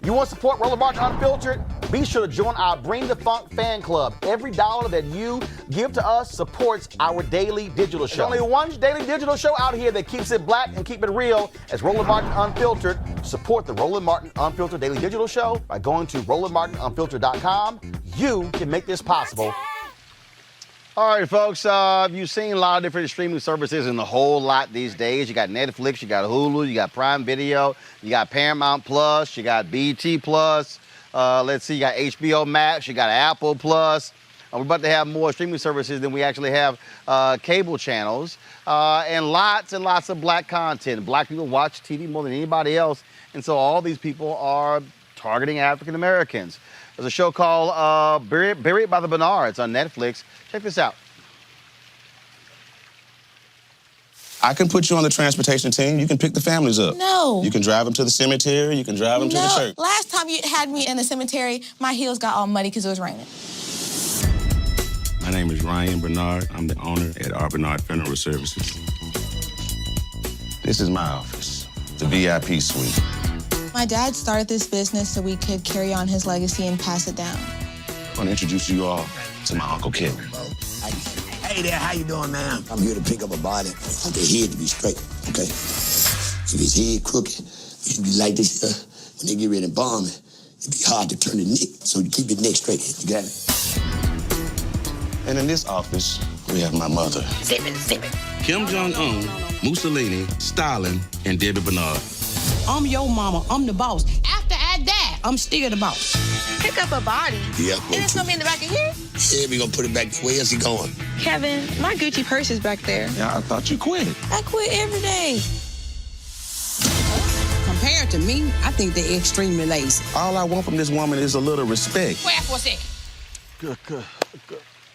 You want to support Roland Martin Unfiltered? Be sure to join our Bring the Funk fan club. Every dollar that you give to us supports our daily digital show. There's only one daily digital show out here that keeps it black and keep it real as Roland Martin Unfiltered. Support the Roland Martin Unfiltered daily digital show by going to RolandMartinUnfiltered.com. You can make this possible. All right, folks, you've seen a lot of different streaming services and a whole lot these days. You got Netflix, you got Hulu, you got Prime Video, you got Paramount Plus, you got BT Plus. Let's see, you got HBO Max, you got Apple Plus. We're about to have more streaming services than we actually have cable channels. And lots of black content. Black people watch TV more than anybody else. And so all these people are targeting African Americans. There's a show called Buried by the Bernards on Netflix. Check this out. I can put you on the transportation team. You can pick the families up. No. You can drive them to the cemetery. You can drive them to the church. Last time you had me in the cemetery, my heels got all muddy because it was raining. My name is Ryan Bernard. I'm the owner at R. Bernard Funeral Services. This is my office, the VIP suite. My dad started this business so we could carry on his legacy and pass it down. I want to introduce you all to my Uncle Kevin. Hey there, how you doing, man? I'm here to pick up a body. I want the head to be straight, okay? If his head crooked, it should be like this. When they get ready to bomb it, it'd be hard to turn the neck, so you keep your neck straight. You got it? And in this office, we have my mother. Zip it. Kim Jong-un, Mussolini, Stalin, and Debbie Bernard. I'm your mama. I'm the boss. After I die, I'm still the boss. Pick up a body? Yeah. And it's gonna be in the back of here? Yeah, we gonna put it back. Where else he going? Kevin, my Gucci purse is back there. Yeah, I thought you quit. I quit every day. Compared to me, I think they're extremely lazy. All I want from this woman is a little respect. Wait for a second. Good.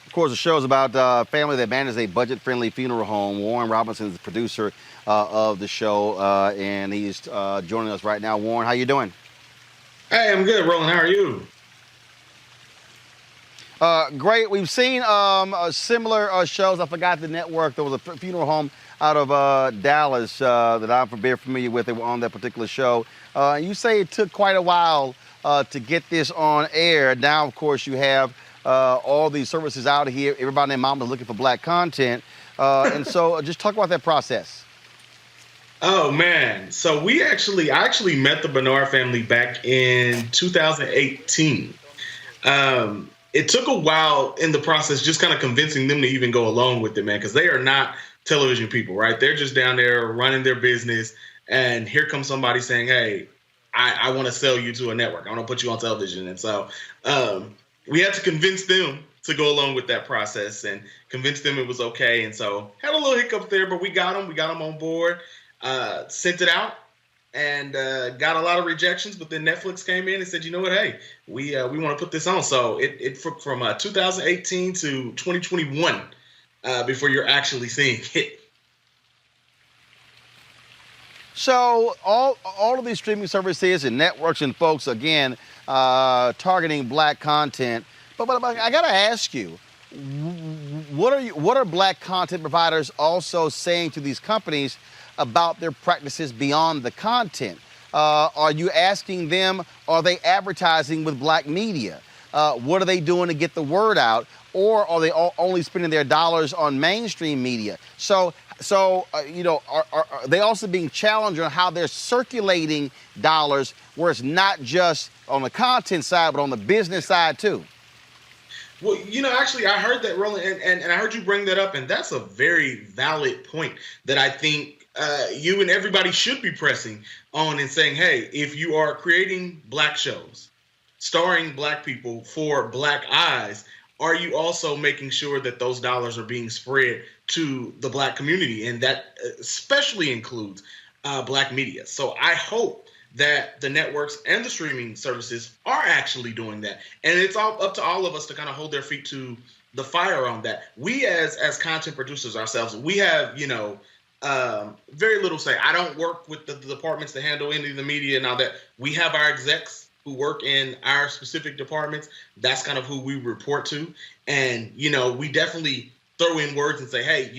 Of course, the show is about a family that manages a budget-friendly funeral home. Warren Robinson is the producer of the show, and he's joining us right now. Warren, how you doing? Hey, I'm good, Roland. How are you? Great. We've seen similar shows. I forgot the network. There was a funeral home out of Dallas that I'm very familiar with. They were on that particular show. You say it took quite a while to get this on air. Now, of course, you have all these services out here. Everybody and their mom is looking for black content. And so just talk about that process. Oh, man. So I actually met the Bernard family back in 2018. It took a while in the process, just kind of convincing them to even go along with it, man, because they are not television people, right? They're just down there running their business. And here comes somebody saying, hey, I want to sell you to a network. I want to put you on television. And so we had to convince them to go along with that process and convince them it was okay. And so had a little hiccup there, but we got them on board, sent it out, and got a lot of rejections. But then Netflix came in and said, you know what, hey, we want to put this on. So it from 2018 to 2021 before you're actually seeing it. So all of these streaming services and networks and folks, again, targeting black content. But I got to ask you, what are black content providers also saying to these companies about their practices beyond the content? Are you asking them, are they advertising with black media? What are they doing to get the word out? Or are they only spending their dollars on mainstream media? So are they also being challenged on how they're circulating dollars where it's not just on the content side, but on the business side too? Well, actually, I heard that, Roland, and I heard you bring that up, and that's a very valid point that I think you and everybody should be pressing on and saying, hey, if you are creating black shows, starring black people for black eyes, are you also making sure that those dollars are being spread to the black community? And that especially includes black media. So I hope that the networks and the streaming services are actually doing that. And it's all up to all of us to kind of hold their feet to the fire on that. We as content producers ourselves, we have, very little say. I don't work with the departments that handle any of the media and all that. We have our execs who work in our specific departments. That's kind of who we report to. And, we definitely throw in words and say, hey,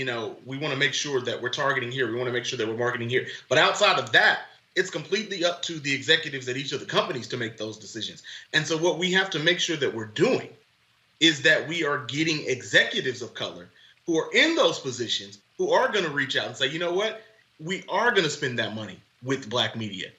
we want to make sure that we're targeting here. We want to make sure that we're marketing here. But outside of that, It's completely up to the executives at each of the companies to make those decisions. And so what we have to make sure that we're doing is that we are getting executives of color who are in those positions, who are going to reach out and say, you know what, we are going to spend that money with Black media.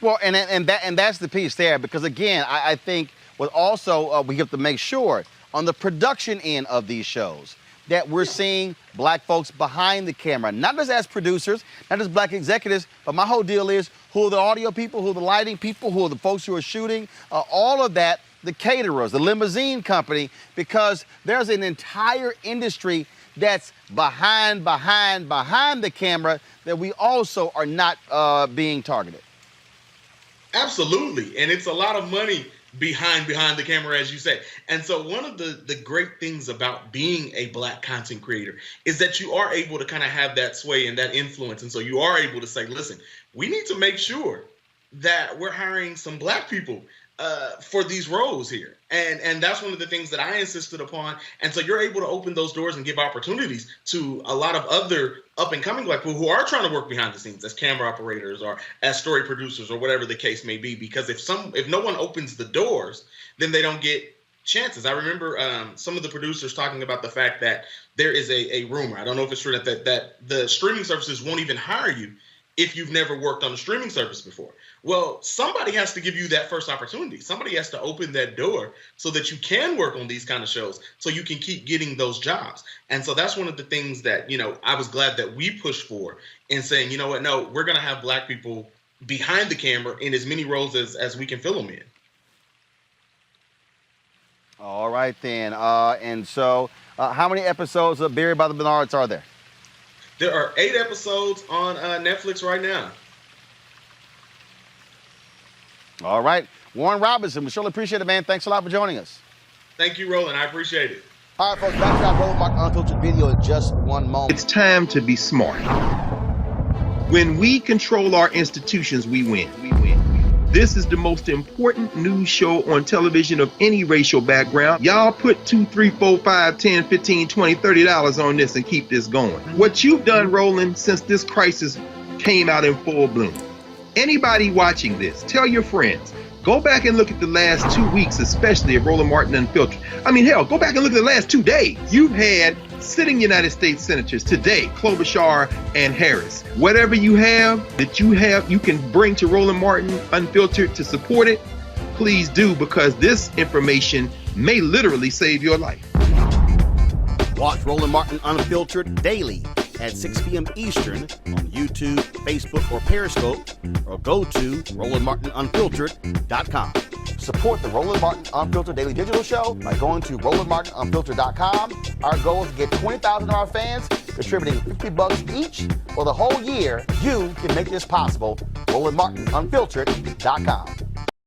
Well, and that's the piece there, because again, I think what also we have to make sure on the production end of these shows that we're seeing Black folks behind the camera, not just as producers, not just Black executives, but my whole deal is who are the audio people, who are the lighting people, who are the folks who are shooting, all of that, the caterers, the limousine company, because there's an entire industry that's behind the camera that we also are not being targeted. Absolutely. And it's a lot of money behind the camera, as you say. And so one of the great things about being a Black content creator is that you are able to kind of have that sway and that influence. And so you are able to say, listen, we need to make sure that we're hiring some Black people for these roles here. And that's one of the things that I insisted upon. And so you're able to open those doors and give opportunities to a lot of other up-and-coming Black people who are trying to work behind the scenes as camera operators or as story producers or whatever the case may be. Because if no one opens the doors, then they don't get chances. I remember some of the producers talking about the fact that there is a rumor, I don't know if it's true, that the streaming services won't even hire you if you've never worked on a streaming service before. Well, somebody has to give you that first opportunity. Somebody has to open that door so that you can work on these kind of shows, so you can keep getting those jobs. And so that's one of the things that, I was glad that we pushed for in saying, you know what, no, we're going to have Black people behind the camera in as many roles as we can fill them in. All right, then. And so how many episodes of Buried by the Bernards are there? There are 8 episodes on Netflix right now. All right. Warren Robinson, we surely appreciate it, man. Thanks a lot for joining us. Thank you, Roland. I appreciate it. All right, folks, back to our Roland Martin Unfiltered video in just one moment. It's time to be smart. When we control our institutions, we win. This is the most important news show on television of any racial background. Y'all put $2, $3, $4, $5, $10, $15, $20, $30 on this and keep this going. What you've done, Roland, since this crisis came out in full bloom. Anybody watching this, tell your friends. Go back and look at the last 2 weeks, especially of Roland Martin Unfiltered. I mean, hell, go back and look at the last 2 days. You've had sitting United States senators today, Klobuchar and Harris. Whatever you have that you can bring to Roland Martin Unfiltered to support it, please do, because this information may literally save your life. Watch Roland Martin Unfiltered daily at 6 p.m. Eastern on YouTube, Facebook, or Periscope, or go to RolandMartinUnfiltered.com. Support the Roland Martin Unfiltered Daily Digital Show by going to RolandMartinUnfiltered.com. Our goal is to get 20,000 of our fans contributing $50 each for the whole year. You can make this possible. RolandMartinUnfiltered.com.